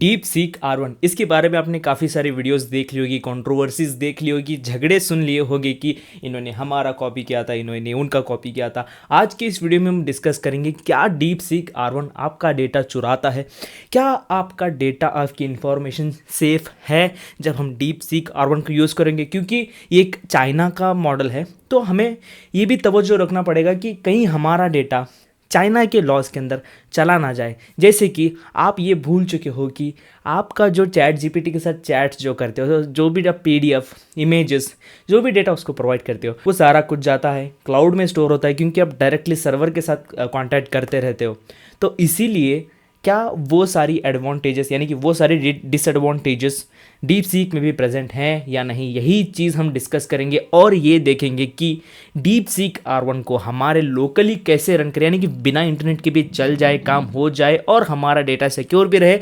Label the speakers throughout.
Speaker 1: Deep seek R1 इसके बारे में आपने काफ़ी सारी वीडियोस देख ली होगी, कंट्रोवर्सीज देख ली होगी, झगड़े सुन लिए होंगे कि इन्होंने हमारा कॉपी किया था, इन्होंने उनका कॉपी किया था। आज के इस वीडियो में हम डिस्कस करेंगे क्या डीप सीक R1 आपका डेटा चुराता है, क्या आपका डेटा, आपकी इंफॉर्मेशन सेफ है जब हम डीप सीक R1 को यूज़ करेंगे, क्योंकि ये एक चाइना का मॉडल है। तो हमें ये भी तवज्जो रखना पड़ेगा कि कहीं हमारा डेटा चाइना के लॉज के अंदर चला ना जाए। जैसे कि आप ये भूल चुके हो कि आपका जो चैट जीपीटी के साथ चैट जो करते हो, जो भी आप पीडीएफ, इमेजेस, जो भी डेटा उसको प्रोवाइड करते हो, वो सारा कुछ जाता है क्लाउड में स्टोर होता है, क्योंकि आप डायरेक्टली सर्वर के साथ कांटेक्ट करते रहते हो। तो इसीलिए क्या वो सारी एडवांटेजेस यानी कि वो सारी डिसएडवांटेजेस डीप सीक में भी प्रेजेंट हैं या नहीं, यही चीज़ हम डिस्कस करेंगे। और ये देखेंगे कि डीप सीक R1 को हमारे लोकली कैसे रन करें, यानी कि बिना इंटरनेट के भी चल जाए, काम हो जाए और हमारा डेटा सिक्योर भी रहे,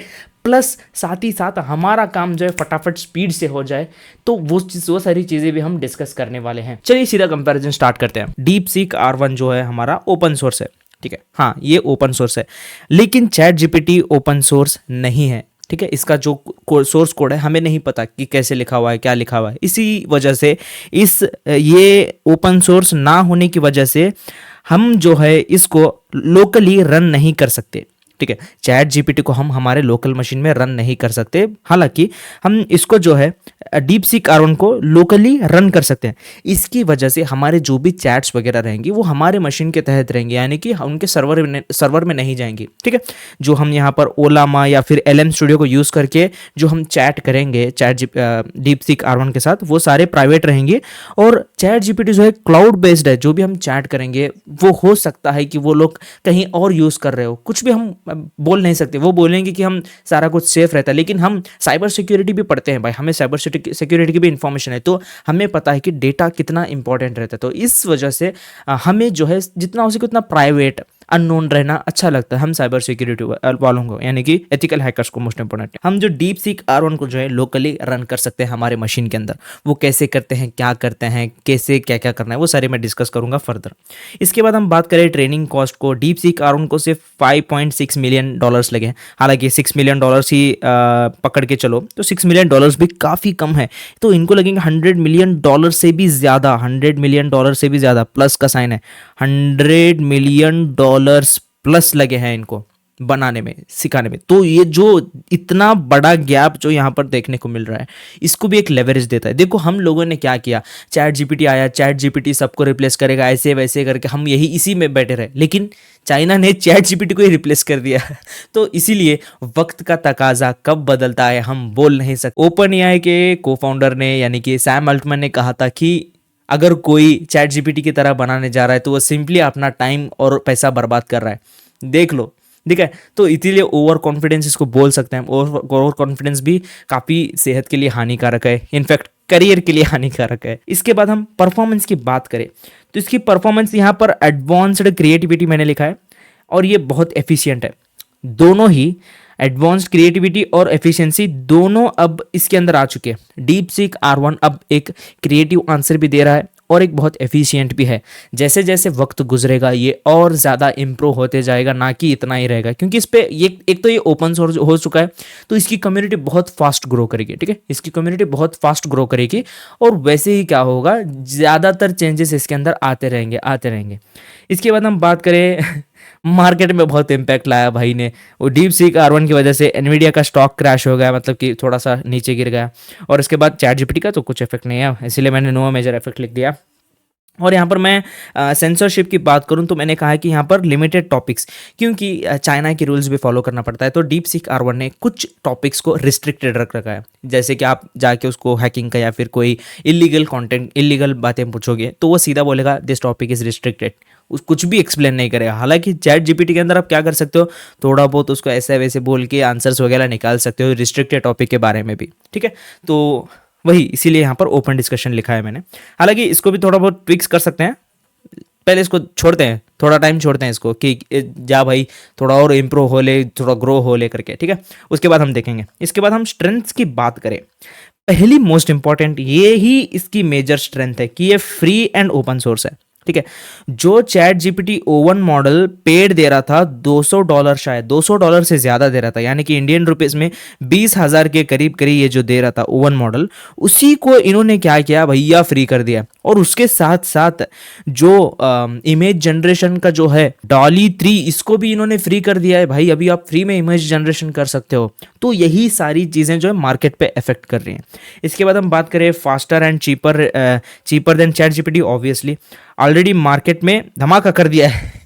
Speaker 1: प्लस साथ ही साथ हमारा काम जो है फटाफट स्पीड से हो जाए। तो वो सारी चीज़ें भी हम डिस्कस करने वाले हैं। चलिए सीधा कंपैरिजन स्टार्ट करते हैं। डीप सीक R1 जो है हमारा ओपन सोर्स है, ठीक है, हाँ ये ओपन सोर्स है, लेकिन चैट जीपीटी ओपन सोर्स नहीं है, ठीक है। इसका जो सोर्स कोड है हमें नहीं पता कि कैसे लिखा हुआ है, क्या लिखा हुआ है। इसी वजह से ये ओपन सोर्स ना होने की वजह से हम जो है इसको लोकली रन नहीं कर सकते, ठीक है। चैट जीपीटी को हम हमारे लोकल मशीन में रन नहीं कर सकते, हालांकि हम इसको जो है डीप सीक R1 को लोकली रन कर सकते हैं। इसकी वजह से हमारे जो भी चैट्स वगैरह रहेंगी वो हमारे मशीन के तहत रहेंगे, यानी कि उनके सर्वर में नहीं जाएंगी, ठीक है। जो हम यहाँ पर ओलामा या फिर LM स्टूडियो को यूज़ करके जो हम चैट करेंगे डीप सीक R1 के साथ, वो सारे प्राइवेट रहेंगे। और चैट जीपीटी जो है क्लाउड बेस्ड है, जो भी हम चैट करेंगे वो हो सकता है कि वो लोग कहीं और यूज़ कर रहे हो, कुछ भी हम बोल नहीं सकते। वो बोलेंगे कि हम सारा कुछ सेफ रहता है, लेकिन हम साइबर सिक्योरिटी भी पढ़ते हैं भाई, हमें साइबर सिक्योरिटी की भी इंफॉर्मेशन है, तो हमें पता है कि डेटा कितना इंपॉर्टेंट रहता है। तो इस वजह से हमें जो है जितना हो सके उतना प्राइवेट अननोन रहना अच्छा लगता है हम साइबर सिक्योरिटी वालों को, यानी कि एथिकल हैकर्स को। मोस्ट इंपोर्टेंट हम जो डीप सीक R1 को जो है लोकली रन कर सकते हैं हमारे मशीन के अंदर। वो कैसे करते हैं, क्या करते हैं, कैसे क्या क्या करना है, वो सारे मैं डिस्कस करूंगा फर्दर। इसके बाद हम बात करें ट्रेनिंग कॉस्ट को, डीप सीक R1 को सिर्फ $5.6 मिलियन लगे हैं। हालांकि $6 मिलियन ही पकड़ के चलो तो $6 मिलियन भी काफ़ी कम है, तो इनको लगेंगे $100 मिलियन से भी ज़्यादा, $100 मिलियन से भी ज़्यादा, प्लस का साइन है, $100 मिलियन प्लस लगे हैं इनको बनाने में, सिखाने में। तो ये जो इतना बड़ा गैप जो यहाँ पर देखने को मिल रहा है, इसको भी एक लेवरेज देता है। देखो हम लोगों ने क्या किया, चैट जीपीटी आया, चैट जीपीटी सबको रिप्लेस करेगा, ऐसे वैसे करके हम इसी में बैठे रहे, लेकिन चाइना ने चैट जीपीटी को ही रिप्लेस कर दिया। तो इसीलिए वक्त का तकाजा कब बदलता है हम बोल नहीं सकते। ओपन एआई के को फाउंडर ने यानी कि सैम अल्टमैन ने कहा था कि अगर कोई चैट जीपीटी की तरह बनाने जा रहा है तो वो सिंपली अपना टाइम और पैसा बर्बाद कर रहा है। देख लो, ठीक है। तो इसीलिए ओवर कॉन्फिडेंस इसको बोल सकते हैं। ओवर कॉन्फिडेंस भी काफ़ी सेहत के लिए हानिकारक है, इनफैक्ट करियर के लिए हानिकारक है। इसके बाद हम परफॉर्मेंस की बात करें तो इसकी परफॉर्मेंस यहाँ पर एडवांस्ड क्रिएटिविटी मैंने लिखा है, और ये बहुत एफिशिएंट है। दोनों ही एडवांस्ड क्रिएटिविटी और एफिशिएंसी दोनों अब इसके अंदर आ चुके हैं। डीप सीक R1 अब एक क्रिएटिव आंसर भी दे रहा है और एक बहुत एफिशिएंट भी है। जैसे जैसे वक्त गुजरेगा ये और ज़्यादा इम्प्रूव होते जाएगा, ना कि इतना ही रहेगा, क्योंकि इस पे ये एक तो ये ओपन सोर्स हो चुका है, तो इसकी कम्युनिटी बहुत फास्ट ग्रो करेगी, ठीक है। इसकी कम्युनिटी बहुत फास्ट ग्रो करेगी, और वैसे ही क्या होगा, ज़्यादातर चेंजेस इसके अंदर आते रहेंगे। इसके बाद हम बात करें मार्केट में बहुत इम्पैक्ट लाया भाई ने, वो डीप सीक R1 की वजह से एनवीडिया का स्टॉक क्रैश हो गया, मतलब कि थोड़ा सा नीचे गिर गया। और इसके बाद चैट जीपीटी का तो कुछ इफेक्ट नहीं है, इसीलिए मैंने नो मेजर इफेक्ट लिख दिया। और यहाँ पर मैं सेंसरशिप की बात करूँ तो मैंने कहा है कि यहाँ पर लिमिटेड टॉपिक्स, क्योंकि चाइना की रूल्स भी फॉलो करना पड़ता है, तो डीप सीक R1 ने कुछ टॉपिक्स को रिस्ट्रिक्टेड रख रखा है। जैसे कि आप जाके उसको हैकिंग का या फिर कोई इलीगल कंटेंट, इलीगल बातें पूछोगे तो वो सीधा बोलेगा दिस टॉपिक इज रिस्ट्रिक्टेड, कुछ भी एक्सप्लेन नहीं करेगा। हालांकि चैट जीपीटी के अंदर आप क्या कर सकते हो, थोड़ा बहुत उसको ऐसे वैसे बोल के आंसर्स वगैरह निकाल सकते हो रिस्ट्रिक्टेड टॉपिक के बारे में भी, ठीक है। तो वही इसीलिए यहाँ पर ओपन डिस्कशन लिखा है मैंने। हालांकि इसको भी थोड़ा बहुत ट्विक्स कर सकते हैं, पहले इसको छोड़ते हैं, थोड़ा टाइम छोड़ते हैं इसको कि जा भाई थोड़ा और इम्प्रूव हो ले, थोड़ा ग्रो हो ले करके, ठीक है। उसके बाद हम देखेंगे। इसके बाद हम स्ट्रेंथ्स की बात करें, पहली मोस्ट इंपॉर्टेंट ये ही इसकी मेजर स्ट्रेंथ है कि ये फ्री एंड ओपन सोर्स है, ठीक है। जो chat GPT O1 model paid दे रहा था $200, शायद $200 से ज़्यादा दे रहा था, यानी कि इंडियन रुपीस में 20,000 के करीब करीब ये जो दे रहा था O1 मॉडल, उसी को इन्होंने क्या किया भैया, फ्री कर दिया। और उसके साथ साथ जो इमेज जनरेशन का जो है डॉली 3, इसको भी इन्होंने फ्री कर दिया है भाई। अभी आप फ्री में इमेज जनरेशन कर सकते हो। तो यही सारी चीज़ें जो है मार्केट पे इफेक्ट कर रही हैं। इसके बाद हम बात करें faster and cheaper than chat GPT, obviously already market में धमाका कर दिया है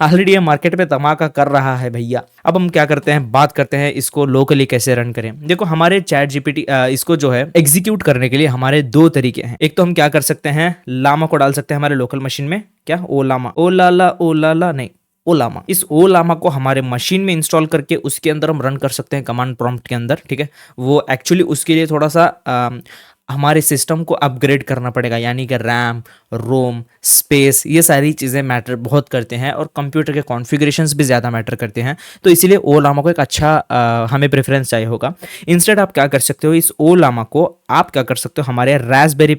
Speaker 1: ऑलरेडी ये मार्केट में धमाका कर रहा है भैया। अब हम क्या करते हैं, बात करते हैं इसको लोकली कैसे रन करें। देखो हमारे चैट जीपीटी इसको जो है एग्जीक्यूट करने के लिए हमारे दो तरीके हैं। एक तो हम क्या कर सकते हैं, लामा को डाल सकते हैं हमारे लोकल मशीन में, क्या ओलाला नहीं, ओलामा। इस ओलामा को हमारे मशीन में इंस्टॉल करके उसके अंदर हम रन कर सकते हैं कमांड प्रॉम्प्ट के अंदर, ठीक है। वो एक्चुअली उसके लिए थोड़ा सा हमारे सिस्टम को अपग्रेड करना पड़ेगा, यानी कि रैम, रोम, स्पेस, ये सारी चीज़ें मैटर बहुत करते हैं और कंप्यूटर के कॉन्फ़िगरेशंस भी ज़्यादा मैटर करते हैं। तो इसीलिए ओलामा को एक अच्छा हमें प्रेफरेंस चाहिए होगा। इंस्टेड आप क्या कर सकते हो, इस ओलामा को आप क्या कर सकते हो, हमारे रास्पबेरी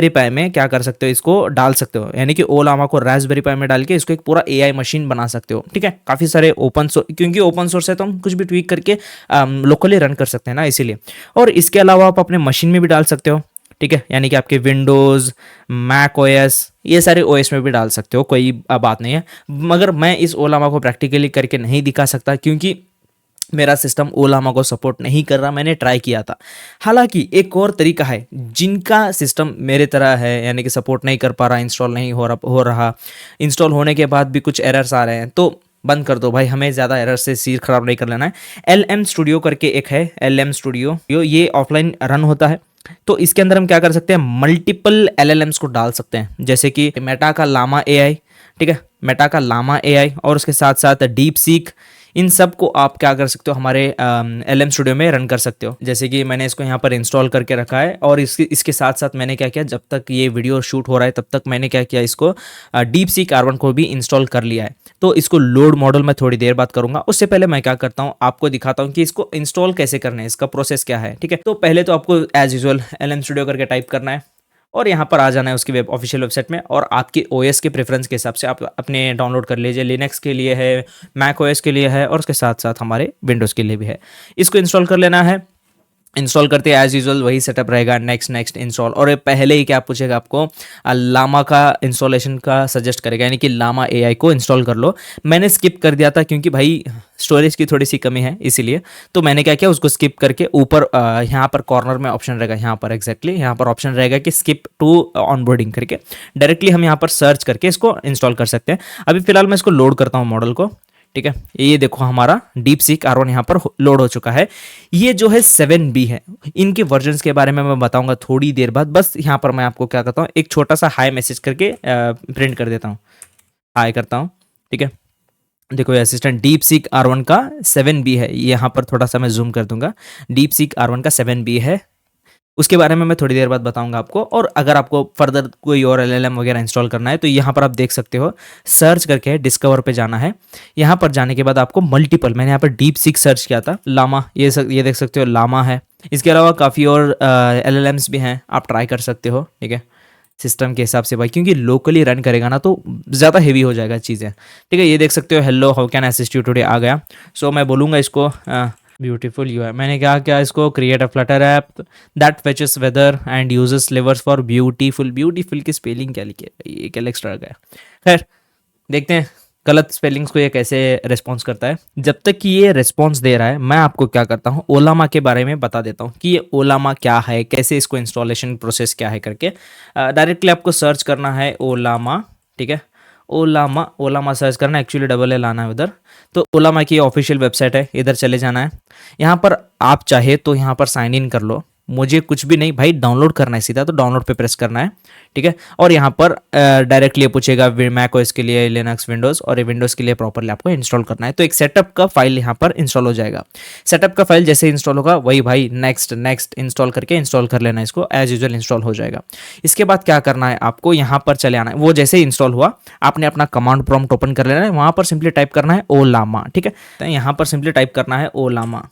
Speaker 1: पाई में क्या कर सकते हो, इसको डाल सकते हो, यानी कि ओलामा को रास्पबेरी पाई में डाल के इसको एक पूरा AI मशीन बना सकते हो, ठीक है। काफ़ी सारे ओपन सोर्स, क्योंकि ओपन सोर्स है तो हम कुछ भी ट्वीक करके लोकली रन कर सकते हैं ना, इसीलिए। और इसके अलावा आप अपने मशीन में भी डाल सकते हो, ठीक है, यानी कि आपके विंडोज़, मैक OS, ये सारे OS में भी डाल सकते हो, कोई बात नहीं है। मगर मैं इस ओलामा को प्रैक्टिकली करके नहीं दिखा सकता क्योंकि मेरा सिस्टम ओलामा को सपोर्ट नहीं कर रहा। मैंने ट्राई किया था। हालांकि एक और तरीका है, जिनका सिस्टम मेरे तरह है, यानी कि सपोर्ट नहीं कर पा रहा, इंस्टॉल नहीं हो रहा, इंस्टॉल होने के बाद भी कुछ एरर्स आ रहे हैं, तो बंद कर दो भाई, हमें ज़्यादा एरर से सिर खराब नहीं कर लेना है। LM स्टूडियो करके एक है, LM स्टूडियो, ये ऑफलाइन रन होता है। तो इसके अंदर हम क्या कर सकते हैं, मल्टीपल LLMs को डाल सकते हैं, जैसे कि मेटा का लामा AI, ठीक है, मेटा का लामा AI, और उसके साथ साथ डीप सीक, इन सब को आप क्या कर सकते हो, हमारे LM स्टूडियो में रन कर सकते हो। जैसे कि मैंने इसको यहाँ पर इंस्टॉल करके रखा है, और इसके साथ साथ मैंने क्या किया, जब तक ये वीडियो शूट हो रहा है तब तक मैंने क्या किया, इसको डीप सीक R1 को भी इंस्टॉल कर लिया है। तो इसको लोड मॉडल में थोड़ी देर बाद करूंगा। उससे पहले मैं क्या करता हूँ, आपको दिखाता हूँ कि इसको इंस्टॉल कैसे करना है, इसका प्रोसेस क्या है, ठीक है। तो पहले तो आपको एज यूजुअल LM स्टूडियो करके टाइप करना है और यहाँ पर आ जाना है उसकी ऑफिशियल वेबसाइट में, और आपके OS के प्रेफरेंस के हिसाब से आप अपने डाउनलोड कर लीजिए। लिनक्स के लिए है, मैक OS के लिए है, और उसके साथ साथ हमारे विंडोज़ के लिए भी है। इसको इंस्टॉल कर लेना है। इंस्टॉल करते हैं एज यूजुअल वही सेटअप रहेगा, नेक्स्ट इंस्टॉल। और ये पहले ही क्या पूछेगा आपको, लामा का इंस्टॉलेशन का सजेस्ट करेगा, यानी कि लामा AI को इंस्टॉल कर लो। मैंने स्किप कर दिया था क्योंकि भाई स्टोरेज की थोड़ी सी कमी है, इसीलिए। तो मैंने क्या किया, उसको स्किप करके ऊपर यहाँ पर कॉर्नर में ऑप्शन रहेगा, यहाँ पर एग्जैक्टली यहाँ पर ऑप्शन रहेगा कि स्किप टू ऑनबोर्डिंग करके डायरेक्टली हम यहाँ पर सर्च करके इसको इंस्टॉल कर सकते हैं। अभी फिलहाल मैं इसको लोड करता हूँ मॉडल को, ठीक है। ये देखो हमारा डीप सीक R1 यहाँ पर लोड हो चुका है। ये जो है 7B है। इनके वर्जन्स के बारे में मैं बताऊंगा थोड़ी देर बाद। बस यहाँ पर मैं आपको क्या करता हूँ, एक छोटा सा हाई मैसेज करके प्रिंट कर देता हूँ, हाई करता हूँ, ठीक है। देखो ये असिस्टेंट डीप सीक R1 का 7B है। यहाँ पर थोड़ा सा मैं जूम कर दूंगा, डीप सीक R1 का 7B है। उसके बारे में मैं थोड़ी देर बाद बताऊंगा आपको। और अगर आपको फर्दर कोई और LLM वगैरह इंस्टॉल करना है तो यहाँ पर आप देख सकते हो, सर्च करके डिस्कवर पे जाना है। यहाँ पर जाने के बाद आपको मल्टीपल, मैंने यहाँ पर डीप सीक सर्च किया था, लामा, ये देख सकते हो लामा है। इसके अलावा काफ़ी और LLMs भी हैं, आप ट्राई कर सकते हो, ठीक है, सिस्टम के हिसाब से भाई, क्योंकि लोकली रन करेगा ना तो ज़्यादा हेवी हो जाएगा चीज़ें, ठीक है। ये देख सकते हो, hello how can I assist you today आ गया। सो मैं बोलूँगा इसको ब्यूटीफुल UI, मैंने क्या इसको create a Flutter app that fetches weather and uses slavers for beautiful की स्पेलिंग क्या लिखी है, ये क्या एक्स्ट्रा गया। खैर देखते हैं गलत स्पेलिंग्स को ये कैसे रेस्पॉन्स करता है। जब तक कि ये रेस्पॉन्स दे रहा है, मैं आपको क्या करता हूँ, ओलामा के बारे में बता देता हूँ कि ये ओलामा क्या है, कैसे इसको इंस्टॉलेशन प्रोसेस क्या है करके। डायरेक्टली आपको सर्च करना है ओलामा, ठीक है, ओलामा सर्च करना है, एक्चुअली डबल ए लाना है उधर। तो ओलामा की ऑफिशियल वेबसाइट है, इधर चले जाना है। यहाँ पर आप चाहे तो यहाँ पर साइन इन कर लो, मुझे कुछ भी नहीं भाई, डाउनलोड करना है सीधा, तो डाउनलोड पे प्रेस करना है, ठीक है। और यहाँ पर डायरेक्टली पूछेगा मैक OS के लिए, लिनक्स, विंडोज़, और ये विंडोज़ के लिए प्रॉपरली आपको इंस्टॉल करना है। तो एक सेटअप का फाइल यहाँ पर इंस्टॉल हो जाएगा। सेटअप का फाइल जैसे इंस्टॉल होगा वही भाई नेक्स्ट इंस्टॉल करके इंस्टॉल कर लेना, इसको एज यूजुअल इंस्टॉल हो जाएगा। इसके बाद क्या करना है, आपको यहाँ पर चले आना है। वो जैसे इंस्टॉल हुआ आपने अपना कमांड प्रॉम्प्ट ओपन कर लेना है, वहाँ पर सिंपली टाइप करना है ओलामा, ठीक है। तो यहाँ पर सिंपली टाइप करना है ओलामा।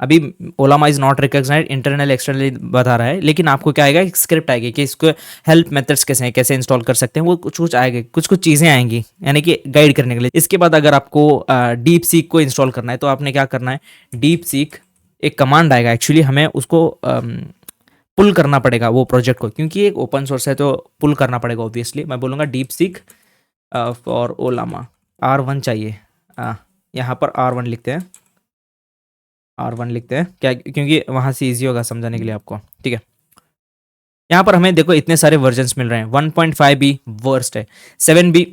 Speaker 1: अभी Ollama is not recognised internal externally बता रहा है, लेकिन आपको क्या आएगा, एक स्क्रिप्ट आएगी कि इसको हेल्प मेथड्स कैसे हैं, कैसे इंस्टॉल कर सकते हैं, वो कुछ कुछ आएगा, कुछ कुछ चीज़ें आएंगी यानी कि गाइड करने के लिए। इसके बाद अगर आपको डीप सीक को इंस्टॉल करना है तो आपने क्या करना है, डीप सीक एक कमांड आएगा, एक्चुअली हमें उसको पुल करना पड़ेगा वो प्रोजेक्ट को, क्योंकि एक ओपन सोर्स है तो पुल करना पड़ेगा ऑब्वियसली। मैं बोलूँगा डीप सीक फॉर ओलामा R1 चाहिए, यहाँ पर R1 लिखते हैं, R1 लिखते हैं क्या, क्योंकि वहाँ से इजी होगा समझाने के लिए आपको, ठीक है। यहाँ पर हमें देखो इतने सारे वर्जन्स मिल रहे हैं, 1.5B वर्स्ट है, 7B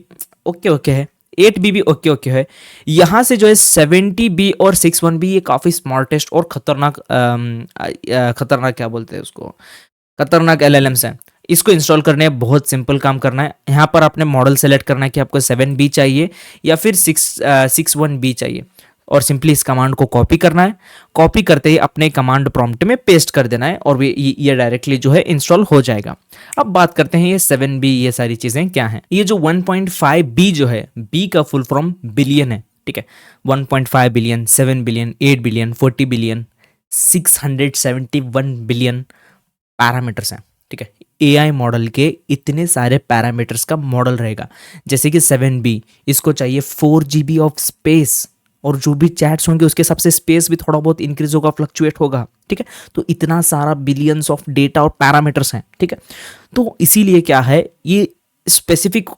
Speaker 1: ओके ओके है, 8B भी ओके ओके है। यहाँ से जो है 70B और 61B ये काफ़ी स्मार्टेस्ट और खतरनाक खतरनाक क्या बोलते हैं उसको, खतरनाक LLMs हैं। इसको इंस्टॉल करने है बहुत सिंपल काम करना है, यहाँ पर आपने मॉडल सेलेक्ट करना है कि आपको 7B चाहिए या फिर 61B चाहिए, और सिंपली इस कमांड को कॉपी करना है। कॉपी करते ही अपने कमांड प्रॉम्प्ट में पेस्ट कर देना है और ये डायरेक्टली जो है इंस्टॉल हो जाएगा। अब बात करते हैं ये 7B ये सारी चीज़ें क्या हैं। ये जो 1.5B जो है, B का फुल फॉर्म बिलियन है, ठीक है। 1.5 billion, 7 billion, 8 billion, 40 billion, 671 billion parameters हैं, ठीक है। AI मॉडल के इतने सारे पैरामीटर्स का मॉडल रहेगा। जैसे कि 7B, इसको चाहिए 4GB ऑफ स्पेस, और जो भी चैट्स होंगे उसके हिसाब से स्पेस भी थोड़ा बहुत इंक्रीज होगा, फ्लक्चुएट होगा, ठीक है। तो इतना सारा बिलियंस ऑफ डेटा और पैरामीटर्स हैं, ठीक है। तो इसीलिए क्या है, ये स्पेसिफिक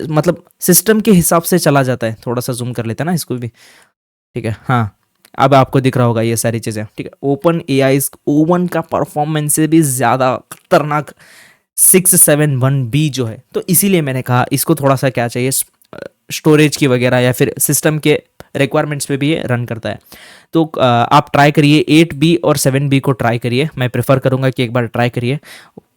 Speaker 1: मतलब सिस्टम के हिसाब से चला जाता है। थोड़ा सा जूम कर लेते हैं ना इसको भी, ठीक है। हाँ, अब आपको दिख रहा होगा ये सारी चीज़ें, ठीक है। ओपन AI O1 का परफॉर्मेंस से भी ज़्यादा खतरनाक 671B जो है। तो इसीलिए मैंने कहा इसको थोड़ा सा क्या चाहिए, स्टोरेज की वगैरह या फिर सिस्टम के रिक्वायरमेंट्स पे भी ये रन करता है। तो आप ट्राई करिए 8B और 7B को ट्राई करिए, मैं प्रेफर करूंगा कि एक बार ट्राई करिए।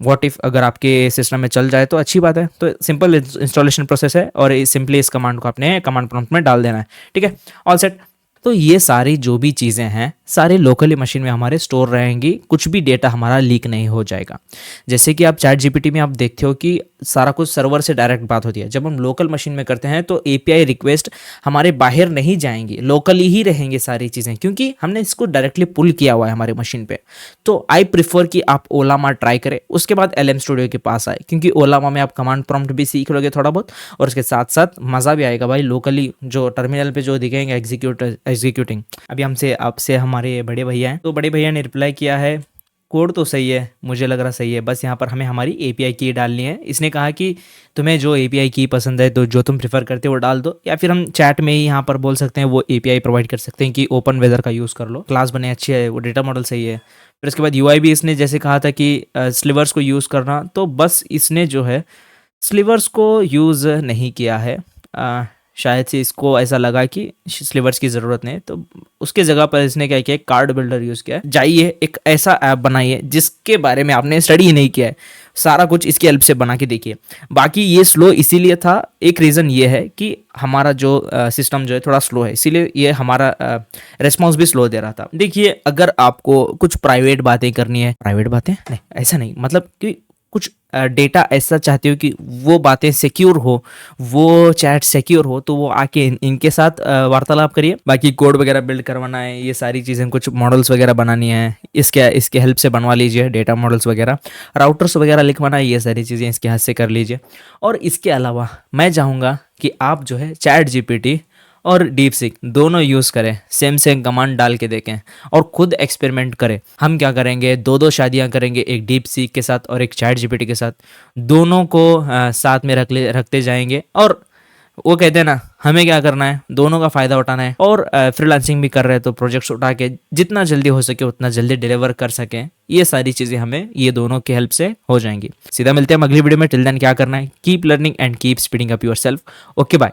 Speaker 1: व्हाट इफ़ अगर आपके सिस्टम में चल जाए तो अच्छी बात है। तो सिंपल इंस्टॉलेशन प्रोसेस है और सिंपली इस कमांड को आपने कमांड प्रॉम्प्ट में डाल देना है, ठीक है। All set. तो ये सारी जो भी चीज़ें हैं सारे लोकली मशीन में हमारे स्टोर रहेंगी, कुछ भी डेटा हमारा लीक नहीं हो जाएगा। जैसे कि आप चैट GPT में आप देखते हो कि सारा कुछ सर्वर से डायरेक्ट बात होती है। जब हम लोकल मशीन में करते हैं तो API रिक्वेस्ट हमारे बाहर नहीं जाएंगी, लोकली ही रहेंगे सारी चीज़ें, क्योंकि हमने इसको डायरेक्टली पुल किया हुआ है हमारे मशीन पे। तो आई प्रिफर कि आप ओलामा ट्राई करें, उसके बाद LM स्टूडियो के पास आए, क्योंकि ओलामा में आप कमांड प्रॉम्प्ट भी सीख लोगे थोड़ा बहुत, और उसके साथ साथ मज़ा भी आएगा भाई, लोकली जो टर्मिनल पे जो दिखेंगे एग्जीक्यूटिंग। अभी हमसे आपसे हमारे बड़े भैया हैं, तो बड़े भैया ने रिप्लाई किया है, कोड तो सही है, मुझे लग रहा सही है, बस यहाँ पर हमें हमारी API की डालनी है। इसने कहा कि तुम्हें जो API की पसंद है तो जो तुम प्रेफर करते हो वो डाल दो, या फिर हम चैट में ही यहाँ पर बोल सकते हैं वो API प्रोवाइड कर सकते हैं कि ओपन वेदर का यूज़ कर लो, क्लास बने अच्छी है, वो डेटा मॉडल सही है। फिर उसके बाद UI भी इसने जैसे कहा था कि स्लीवर्स को यूज़ करना, तो बस इसने जो है स्लीवर्स को यूज़ नहीं किया है। शायद से इसको ऐसा लगा कि स्लीवर्स की ज़रूरत नहीं, तो उसके जगह पर इसने क्या किया, कार्ड बिल्डर यूज़ किया। जाइए एक ऐसा ऐप बनाइए जिसके बारे में आपने स्टडी नहीं किया है, सारा कुछ इसकी हेल्प से बना के देखिए। बाकी ये स्लो इसीलिए था, एक रीज़न ये है कि हमारा जो सिस्टम जो है थोड़ा स्लो है, इसीलिए ये हमारा रिस्पॉन्स भी स्लो दे रहा था। देखिए अगर आपको कुछ प्राइवेट बातें करनी है, प्राइवेट बातें नहीं ऐसा नहीं, मतलब कि कुछ डेटा ऐसा चाहते हो कि वो बातें सिक्योर हो, वो चैट सिक्योर हो, तो वो आके इनके साथ वार्तालाप करिए। बाकी कोड वगैरह बिल्ड करवाना है, ये सारी चीज़ें, कुछ मॉडल्स वगैरह बनानी है, इसके हेल्प से बनवा लीजिए, डेटा मॉडल्स वगैरह, राउटर्स वगैरह लिखवाना है, ये सारी चीज़ें इसके हाथ से कर लीजिए। और इसके अलावा मैं चाहूँगा कि आप जो है चैट GPT और DeepSeek दोनों यूज़ करें, सेम कमांड डाल के देखें और खुद एक्सपेरिमेंट करें। हम क्या करेंगे, दो शादियां करेंगे, एक DeepSeek के साथ और एक चैट GPT के साथ, दोनों को साथ में रखते जाएंगे। और वो कहते हैं ना, हमें क्या करना है, दोनों का फ़ायदा उठाना है। और फ्रीलांसिंग भी कर रहे हैं तो प्रोजेक्ट्स उठा के जितना जल्दी हो सके उतना जल्दी डिलीवर कर सकें, ये सारी चीज़ें हमें ये दोनों की हेल्प से हो जाएंगी। सीधा मिलते हैं अगली वीडियो में। टिल देन क्या करना है, keep learning and keep speeding up yourself. Okay bye.